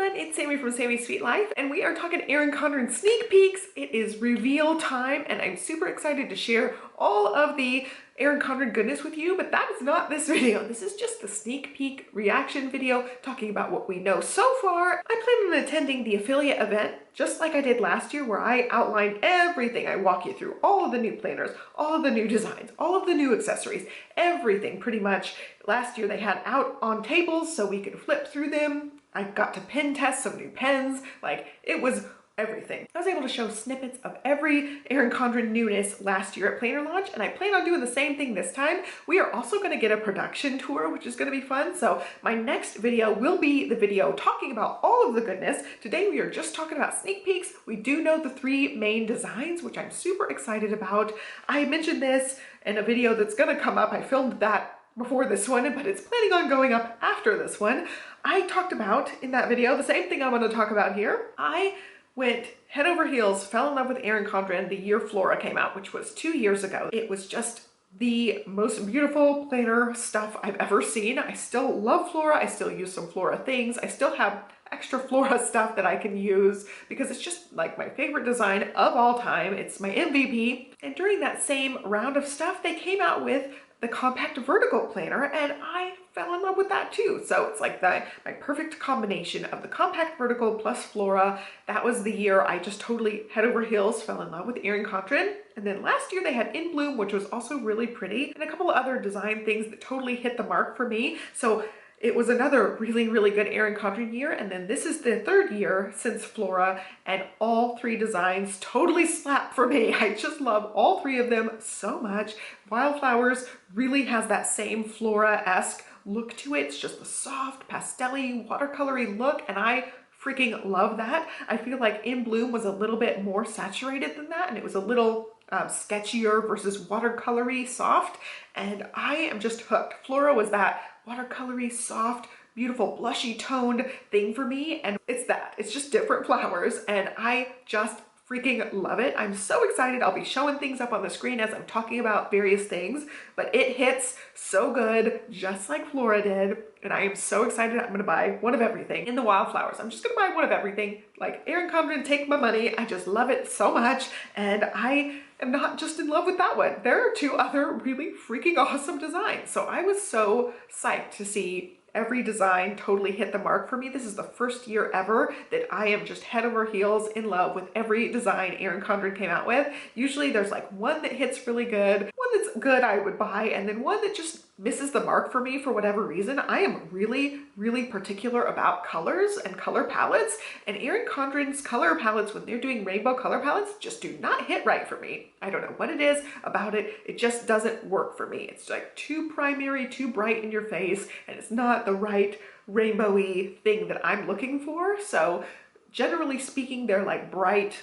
everyone, it's Sami from Sami's Sweet Life, and we are talking ERIN CONDREN sneak peeks. It is reveal time, and I'm super excited to share all of the ERIN CONDREN goodness with you, but that is not this video. This is just the sneak peek reaction video talking about what we know so far. I plan on attending the affiliate event just like I did last year, where I outline everything. I walk you through all of the new planners, all of the new designs, all of the new accessories, everything pretty much. Last year they had out on tables so we could flip through them. I got to pen test some new pens. Like, it was everything. I was able to show snippets of every ERIN CONDREN newness last year at Planner Launch, and I plan on doing the same thing this time. We are also going to get a production tour, which is going to be fun. So my next video will be the video talking about all of the goodness. Today we are just talking about sneak peeks. We do know the three main designs, which I'm super excited about. I mentioned this in a video that's going to come up. I filmed that before this one, but it's planning on going up after this one. I talked about in that video the same thing I'm going to talk about here. I went head over heels, fell in love with ERIN CONDREN the year Flora came out, which was 2 years ago. It was just the most beautiful planner stuff I've ever seen. I still love Flora. I still use some Flora things. I still have extra Flora stuff that I can use because it's just like my favorite design of all time. It's my MVP. And during that same round of stuff, they came out with the compact vertical planner, and I fell in love with that too. So it's like my perfect combination of the compact vertical plus Flora. That was the year I just totally head over heels fell in love with ERIN CONDREN. And then last year they had In Bloom, which was also really pretty, and a couple of other design things that totally hit the mark for me. So it was another really, really good ERIN CONDREN year. And then this is the third year since Flora, and all three designs totally slap for me. I just love all three of them so much. Wildflowers really has that same Flora-esque look to it. It's just a soft, pastel-y, watercolory look, and I freaking love that. I feel like In Bloom was a little bit more saturated than that, and it was a little sketchier versus watercolory soft, and I am just hooked. Flora was that watercolory, soft, beautiful, blushy toned thing for me, and it's that. It's just different flowers, and I just freaking love it. I'm so excited. I'll be showing things up on the screen as I'm talking about various things, but it hits so good, just like Flora did, and I am so excited. I'm gonna buy one of everything in the Wildflowers. I'm just gonna buy one of everything. Like, ERIN CONDREN, take my money. I just love it so much, and I am not just in love with that one. There are two other really freaking awesome designs. So I was so psyched to see every design totally hit the mark for me. This is the first year ever that I am just head over heels in love with every design ERIN CONDREN came out with. Usually there's like one that hits really good, one that's good I would buy, and then one that just misses the mark for me for whatever reason. I am really, really particular about colors and color palettes, and ERIN CONDREN's color palettes, when they're doing rainbow color palettes, just do not hit right for me. I don't know what it is about it. It just doesn't work for me. It's like too primary, too bright in your face, and it's not the right rainbowy thing that I'm looking for. So generally speaking, they're like bright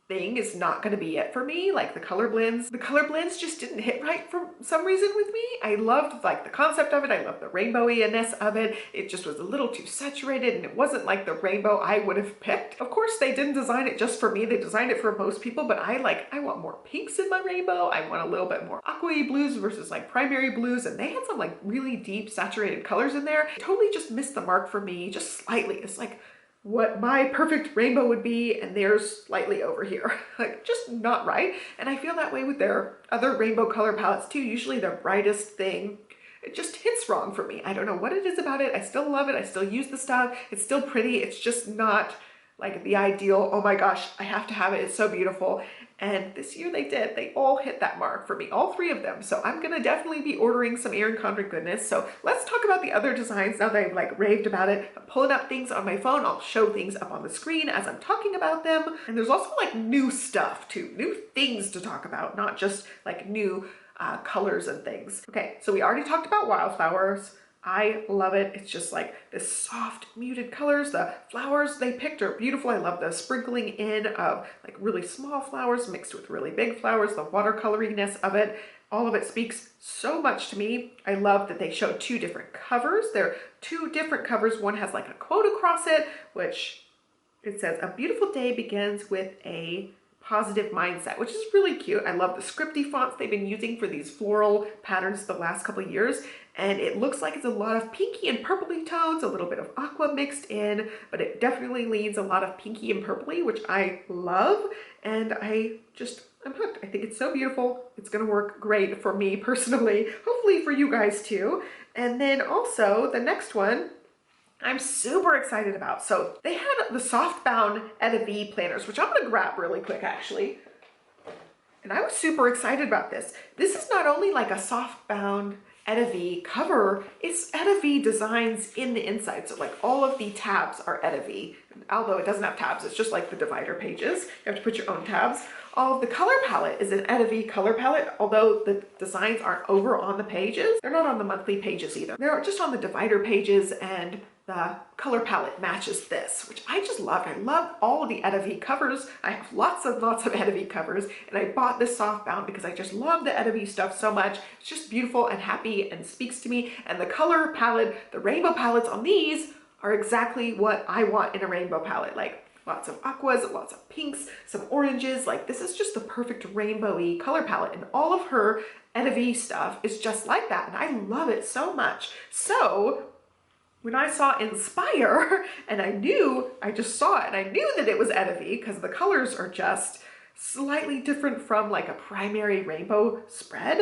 thing is not going to be it for me. Like the color blends just didn't hit right for some reason with me. I loved like the concept of it. I loved the rainbowy-ness of it. It just was a little too saturated, and it wasn't like the rainbow I would have picked. Of course, they didn't design it just for me. They designed it for most people, but I want more pinks in my rainbow. I want a little bit more aqua-y blues versus like primary blues, and they had some like really deep saturated colors in there. It totally just missed the mark for me, just slightly. It's like what my perfect rainbow would be, and theirs slightly over here. Like, just not right. And I feel that way with their other rainbow color palettes too. Usually their brightest thing, it just hits wrong for me. I don't know what it is about it. I still love it. I still use the stuff. It's still pretty. It's just not like the ideal, oh my gosh, I have to have it. It's so beautiful. And this year they did. They all hit that mark for me, all three of them. So I'm gonna definitely be ordering some ERIN CONDREN goodness. So let's talk about the other designs now that I've like raved about it. I'm pulling up things on my phone. I'll show things up on the screen as I'm talking about them. And there's also like new stuff too, new things to talk about, not just like new colors and things. Okay, so we already talked about Wildflowers. I love it. It's just like this soft muted colors. The flowers they picked are beautiful. I love the sprinkling in of like really small flowers mixed with really big flowers, the watercoloriness of it. All of it speaks so much to me. I love that they showed two different covers. They're two different covers. One has like a quote across it, which it says, "A beautiful day begins with a positive mindset, which is really cute. I love the scripty fonts they've been using for these floral patterns the last couple of years. And it looks like it's a lot of pinky and purpley tones, a little bit of aqua mixed in, but it definitely leans a lot of pinky and purpley, which I love. And I'm hooked. I think it's so beautiful. It's gonna work great for me personally, hopefully for you guys too. And then also the next one, I'm super excited about. So they had the soft-bound Etta V planners, which I'm gonna grab really quick actually. And I was super excited about this. This is not only like a soft-bound Etta V cover, it's Etta V designs in the inside. So like all of the tabs are Etta V, although it doesn't have tabs, it's just like the divider pages. You have to put your own tabs. All of the color palette is an Etta V color palette, although the designs aren't over on the pages. They're not on the monthly pages either. They're just on the divider pages, and the color palette matches this, which I just love. I love all of the Etta V covers. I have lots of Etta V covers, and I bought this softbound because I just love the Etta V stuff so much. It's just beautiful and happy and speaks to me. And the color palette, the rainbow palettes on these are exactly what I want in a rainbow palette. Like lots of aquas, lots of pinks, some oranges. Like this is just the perfect rainbowy color palette, and all of her Etta V stuff is just like that, and I love it so much. So when I saw Inspire, and I just saw it, and I knew that it was Etta V because the colors are just slightly different from like a primary rainbow spread.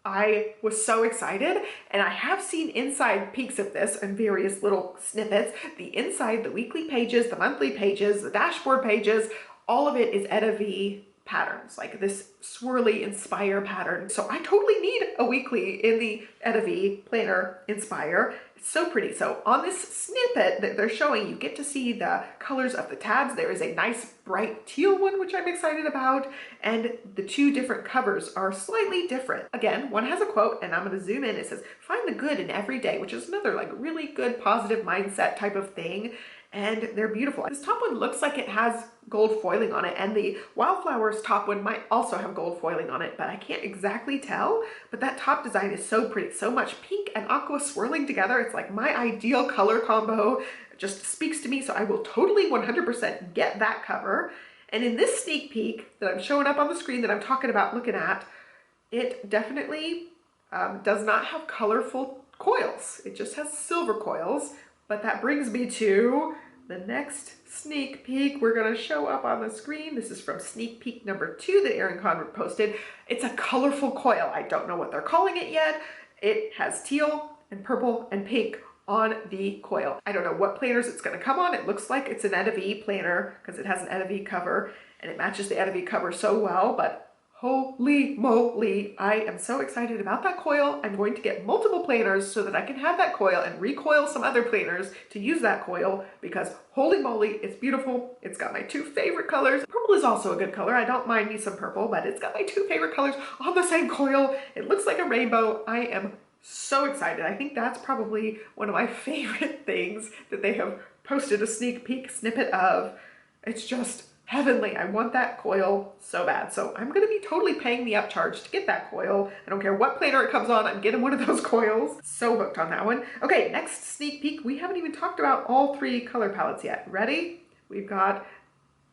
I was so excited, and I have seen inside peeks of this and various little snippets. The inside, the weekly pages, the monthly pages, the dashboard pages, all of it is Etta V patterns, like this swirly Inspire pattern. So I totally need a weekly in the Etta V planner Inspire. It's so pretty. So on this snippet that they're showing, you get to see the colors of the tabs. There is a nice bright teal one, which I'm excited about, and the two different covers are slightly different. Again, one has a quote, and I'm going to zoom in. It says, "Find the good in every day," which is another like really good positive mindset type of thing. And they're beautiful. This top one looks like it has gold foiling on it, and the Wildflowers top one might also have gold foiling on it, but I can't exactly tell. But that top design is so pretty. So much pink and aqua swirling together. It's like my ideal color combo. It just speaks to me, so I will totally 100% get that cover. And in this sneak peek that I'm showing up on the screen that I'm talking about looking at, it definitely does not have colorful coils. It just has silver coils. But that brings me to the next sneak peek we're gonna show up on the screen. This is from sneak peek number 2 that ERIN posted. It's a colorful coil. I don't know what they're calling it yet. It has teal and purple and pink on the coil. I don't know what planners it's gonna come on. It looks like it's an Etta V planner because it has an Etta V cover, and it matches the Etta V cover so well, but holy moly, I am so excited about that coil. I'm going to get multiple planners so that I can have that coil and recoil some other planners to use that coil, because holy moly, it's beautiful. It's got my 2 favorite colors. Purple is also a good color. I don't mind me some purple, but it's got my 2 favorite colors on the same coil. It looks like a rainbow. I am so excited. I think that's probably one of my favorite things that they have posted a sneak peek snippet of. It's just heavenly. I want that coil so bad. So I'm going to be totally paying the upcharge to get that coil. I don't care what planner it comes on, I'm getting one of those coils. So hooked on that one. Okay, next sneak peek. We haven't even talked about all 3 color palettes yet. Ready? We've got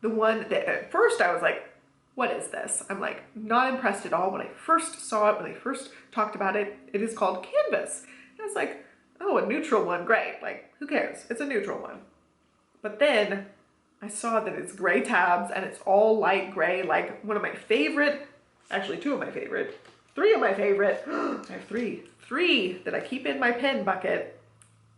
the one that at first I was like, what is this? I'm like not impressed at all when I first saw it, when they first talked about it. It is called Canvas. And I was like, oh, a neutral one, great. Like, who cares? It's a neutral one. But then I saw that it's gray tabs and it's all light gray, like one of my favorite, actually 2 of my favorite, 3 of my favorite, I have 3 that I keep in my pen bucket,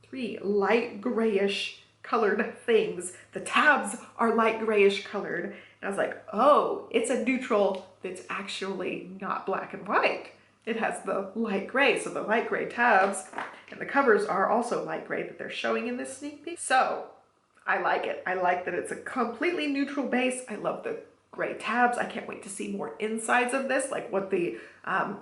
3 light grayish colored things. The tabs are light grayish colored. And I was like, oh, it's a neutral that's actually not black and white. It has the light gray, so the light gray tabs and the covers are also light gray that they're showing in this sneak peek. So I like it. I like that it's a completely neutral base. I love the gray tabs. I can't wait to see more insides of this, like what the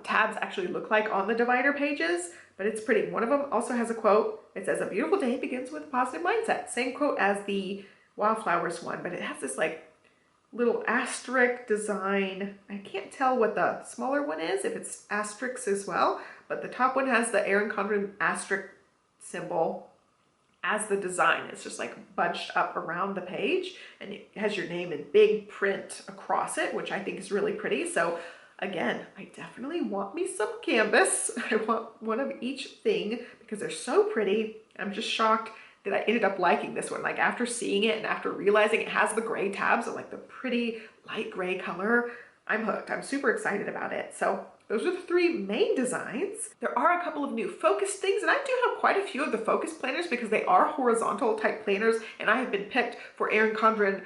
tabs actually look like on the divider pages, but it's pretty. One of them also has a quote. It says, "A beautiful day begins with a positive mindset." Same quote as the Wildflowers one, but it has this like little asterisk design. I can't tell what the smaller one is, if it's asterisks as well, but the top one has the ERIN asterisk symbol. as the design. It's just like bunched up around the page, and it has your name in big print across it, which I think is really pretty. So again, I definitely want me some canvas. I want one of each thing because they're so pretty. I'm just shocked that I ended up liking this one. Like after seeing it and after realizing it has the gray tabs of like the pretty light gray color, I'm hooked. I'm super excited about it. So those are the three main designs. There are a couple of new focus things, and I do have quite a few of the focus planners because they are horizontal type planners, and I have been picked for ERIN CONDREN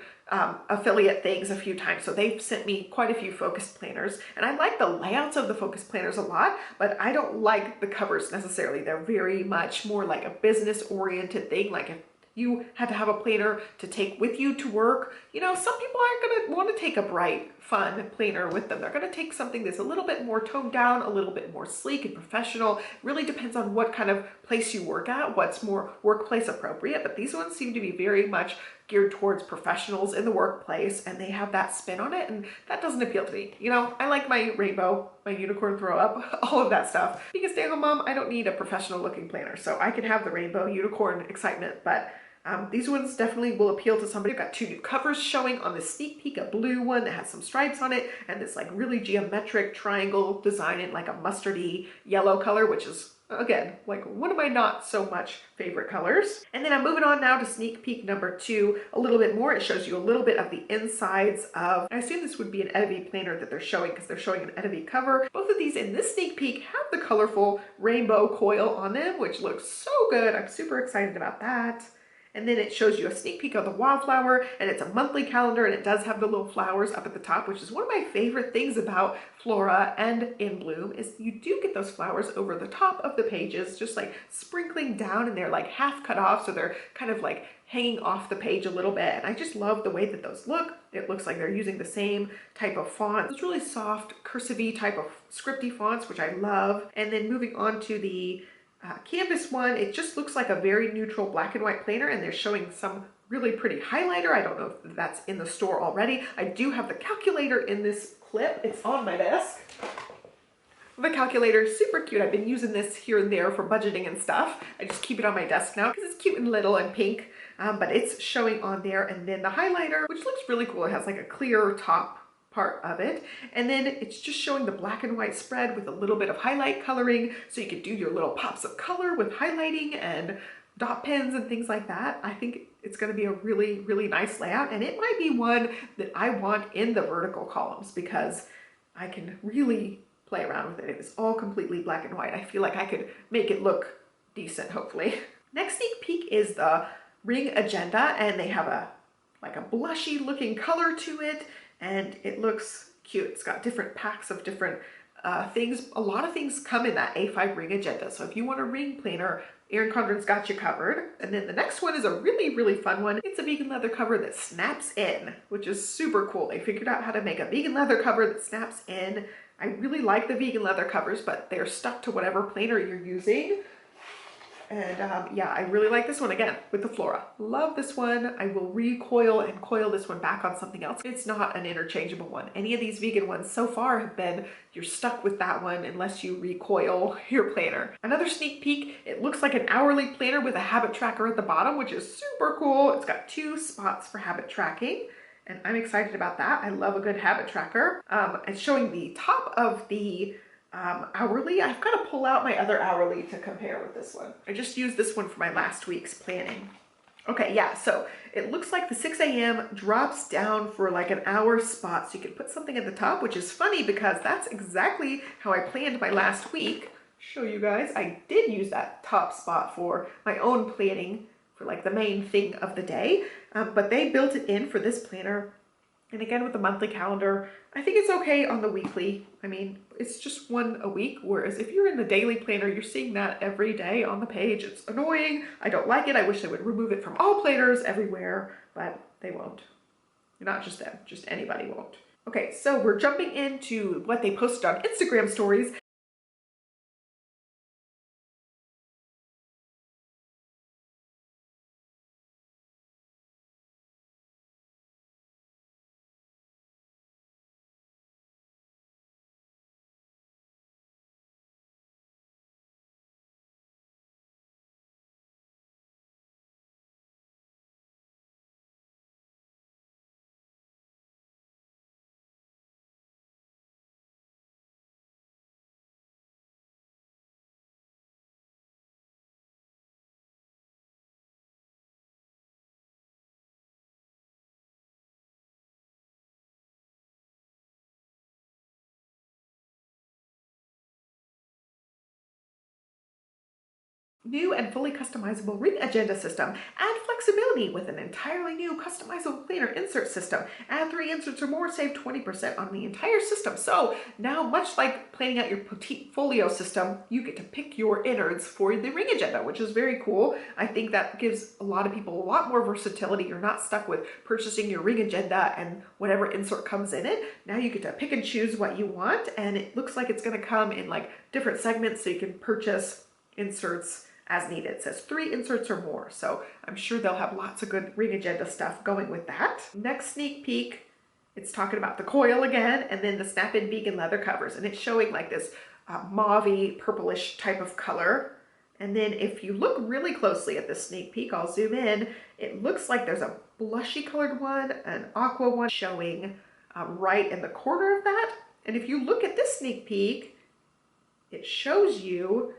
affiliate things a few times. So they've sent me quite a few focus planners, and I like the layouts of the focus planners a lot, but I don't like the covers necessarily. They're very much more like a business oriented thing. Like if you had to have a planner to take with you to work, you know, some people aren't going to want to take a bright, fun planner with them. They're going to take something that's a little bit more toned down, a little bit more sleek and professional. It really depends on what kind of place you work at, what's more workplace appropriate. But these ones seem to be very much geared towards professionals in the workplace, and they have that spin on it, and that doesn't appeal to me. You know, I like my rainbow, my unicorn throw up, all of that stuff. Being a stay-at-home mom, I don't need a professional looking planner, so I can have the rainbow unicorn excitement, but these ones definitely will appeal to somebody. I've got two new covers showing on the sneak peek, a blue one that has some stripes on it, and this like really geometric triangle design in like a mustardy yellow color, which is again like one of my not so much favorite colors. And then I'm moving on now to sneak peek number 2 a little bit more. It shows you a little bit of the insides of, I assume this would be an Edivi planner that they're showing because they're showing an Edivi cover. Both of these in this sneak peek have the colorful rainbow coil on them, which looks so good. I'm super excited about that. And then it shows you a sneak peek of the Wildflower, and it's a monthly calendar, and it does have the little flowers up at the top, which is one of my favorite things about Flora and In Bloom is you do get those flowers over the top of the pages, just like sprinkling down, and they're like half cut off, so they're kind of like hanging off the page a little bit. And I just love the way that those look. It looks like they're using the same type of font. It's really soft, cursive-y type of scripty fonts, which I love. And then moving on to the canvas one, it just looks like a very neutral black and white planner, and they're showing some really pretty highlighter. I don't know if that's in the store already. I do have the calculator in this clip. It's on my desk. The calculator is super cute. I've been using this here and there for budgeting and stuff. I just keep it on my desk now because it's cute and little and pink, but it's showing on there. And then the highlighter, which looks really cool. It has like a clear top part of it, and then it's just showing the black and white spread with a little bit of highlight coloring, so you could do your little pops of color with highlighting and dot pens and things like that. I think it's going to be a really, really nice layout, and it might be one that I want in the vertical columns because I can really play around with it. It is all completely black and white. I feel like I could make it look decent, hopefully. Next sneak peek is the ring agenda, and they have a like a blushy looking color to it, and it looks cute. It's got different packs of different things. A lot of things come in that A5 ring agenda. So if you want a ring planner, ERIN CONDREN's got you covered. And then the next one is a really, really fun one. It's a vegan leather cover that snaps in, which is super cool. They figured out how to make a vegan leather cover that snaps in. I really like the vegan leather covers, but they're stuck to whatever planner you're using. And yeah, I really like this one again with the Flora. Love this one. I will recoil and coil this one back on something else. It's not an interchangeable one. Any of these vegan ones so far have been, you're stuck with that one unless you recoil your planner. Another sneak peek, it looks like an hourly planner with a habit tracker at the bottom, which is super cool. It's got 2 spots for habit tracking, and I'm excited about that. I love a good habit tracker. It's showing the top of the hourly. I've got to pull out my other hourly to compare with this one. I just used this one for my last week's planning. Okay, yeah, so it looks like the 6 a.m. drops down for like an hour spot, so you can put something at the top, which is funny because that's exactly how I planned my last week. Show you guys, I did use that top spot for my own planning for like the main thing of the day, but they built it in for this planner. And again, with the monthly calendar, I think it's okay on the weekly. I mean, it's just one a week, whereas if you're in the daily planner, you're seeing that every day on the page. It's annoying. I don't like it. I wish they would remove it from all planners everywhere, but they won't. Not just them, just anybody won't. Okay, so we're jumping into what they posted on Instagram stories. New and fully customizable ring agenda system. Add flexibility with an entirely new customizable planner insert system. Add 3 inserts or more, save 20% on the entire system. So now, much like planning out your petite folio system, you get to pick your innards for the ring agenda, which is very cool. I think that gives a lot of people a lot more versatility. You're not stuck with purchasing your ring agenda and whatever insert comes in it. Now you get to pick and choose what you want, and it looks like it's going to come in like different segments, so you can purchase inserts as needed. It says 3 inserts or more, so I'm sure they'll have lots of good ring agenda stuff going with that. Next sneak peek, it's talking about the coil again, and then the snap-in vegan leather covers, and it's showing like this mauve-y, purplish type of color. And then if you look really closely at this sneak peek, I'll zoom in, it looks like there's a blushy colored one, an aqua one showing right in the corner of that. And if you look at this sneak peek, it shows you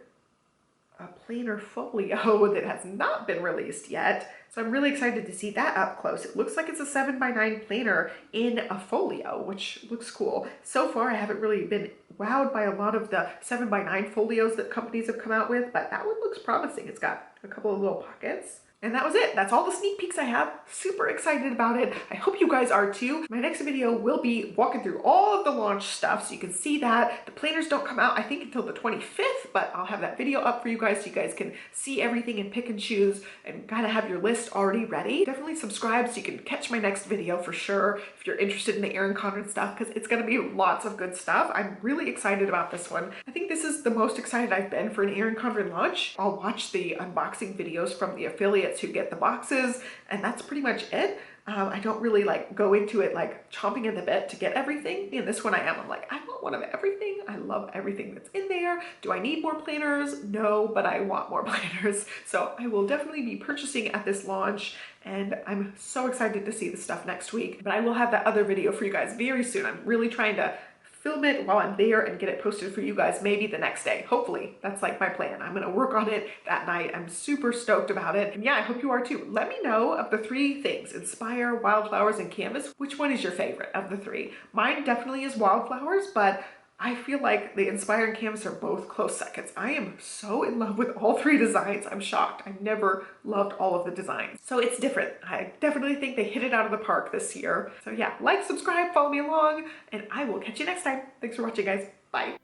a planner folio that has not been released yet. So I'm really excited to see that up close. It looks like it's a 7x9 planner in a folio, which looks cool. So far, I haven't really been wowed by a lot of the 7x9 folios that companies have come out with, but that one looks promising. It's got a couple of little pockets. And that was it. That's all the sneak peeks I have. Super excited about it. I hope you guys are too. My next video will be walking through all of the launch stuff, so you can see that. The planners don't come out, I think, until the 25th, but I'll have that video up for you guys so you guys can see everything and pick and choose and kind of have your list already ready. Definitely subscribe so you can catch my next video for sure if you're interested in the ERIN CONDREN stuff, because it's going to be lots of good stuff. I'm really excited about this one. I think this is the most excited I've been for an ERIN CONDREN launch. I'll watch the unboxing videos from the affiliates who get the boxes, and that's pretty much it. I don't really like go into it like chomping at the bit to get everything. In this one I am. I'm like, I want one of everything. I love everything that's in there. Do I need more planners? No, but I want more planners. So I will definitely be purchasing at this launch, and I'm so excited to see the stuff next week. But I will have that other video for you guys very soon. I'm really trying to film it while I'm there and get it posted for you guys maybe the next day. Hopefully, that's like my plan. I'm gonna work on it that night. I'm super stoked about it. And yeah, I hope you are too. Let me know of the 3 things, Inspire, Wildflowers, and Canvas, which one is your favorite of the 3? Mine definitely is Wildflowers, but I feel like the Inspire and Canvas are both close seconds. I am so in love with all 3 designs. I'm shocked. I've never loved all of the designs. So it's different. I definitely think they hit it out of the park this year. So yeah, like, subscribe, follow me along, and I will catch you next time. Thanks for watching, guys. Bye.